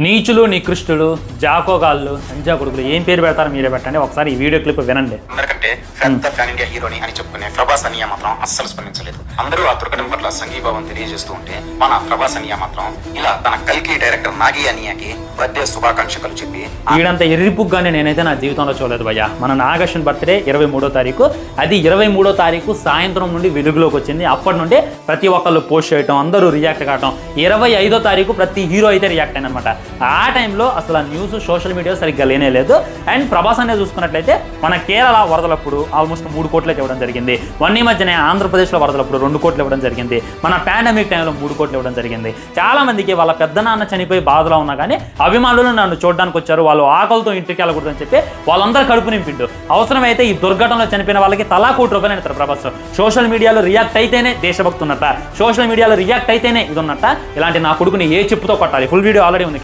నీచులు నికృష్టులు జాకోగాళ్ళు సంజా కొడుకులు ఏం పేరు పెడతారో మీరే పెట్టండి. ఒకసారి ఈ వీడియో క్లిప్ వినండి. అందరికంటే పెద్ద ఫ్యాన్ ఇండియా హీరోని అని చెప్పుకునే ప్రభాస్ అనియా మాత్రం అస్సలు స్పందించలేదు. అందరూ ఆ దుర్ఘటన పట్ల సంఘీభావం తెలియజేస్తూ ఉంటే మన ప్రభాస్ అనియా మాత్రం ఇలా తన కల్కి డైరెక్టర్ నాగి అనియాకి బర్త్డే శుభాకాంక్షలు చెప్పి వీడంత ఎర్రిపుగ్గానే నేనైతే నా జీవితంలో చూడలేదు భయ్యా. మన నాగశ్వన్ బర్త్డే 23వ తారీఖు, అది 23వ తారీఖు సాయంత్రం నుండి వెలుగులోకి వచ్చింది. అప్పటి నుండి ప్రతి ఒక్కళ్ళు పోస్ట్ చేయటం, అందరూ రియాక్ట్ కావటం. 25వ తారీఖు ప్రతి హీరో అయితే రియాక్ట్ అయిన అనమాట. ఆ టైంలో అసలు ఆ న్యూస్ సోషల్ మీడియా సరిగ్గా లేనే లేదు. అండ్ ప్రభాస్ అనేది చూసుకున్నట్లయితే మన కేరళ వరదలప్పుడు ఆల్మోస్ట్ 3 కోట్లకి ఇవ్వడం జరిగింది. ఈ మధ్యనే ఆంధ్రప్రదేశ్లో వరదలప్పుడు 2 కోట్లు ఇవ్వడం జరిగింది. మన పాండమిక్ టైంలో 3 కోట్లు ఇవ్వడం జరిగింది. చాలా మందికి వాళ్ళ పెద్దనాన్న చనిపోయి బాధలో ఉన్నా కానీ అభిమానులు నన్ను చూడడానికి వచ్చారు, వాళ్ళు ఆకలితో ఇంటికి వెళ్ళకూడదని చెప్పి వాళ్ళందరూ కడుపు నింపిండు. అవసరమైతే ఈ దుర్ఘటనలో చనిపోయిన వాళ్ళకి తలా ₹1 ఇస్తారు ప్రభాస్. సోషల్ మీడియాలో రియాక్ట్ అయితేనే దేశభక్తి ఉన్నట్ట, సోషల్ మీడియాలో రియాక్ట్ అయితేనే ఇది ఉన్నట్ట. ఇలాంటి నా కొడుకుని ఏ చెప్పుతో కొట్టాలి. ఫుల్ వీడియో ఆల్రెడీ ఉంది.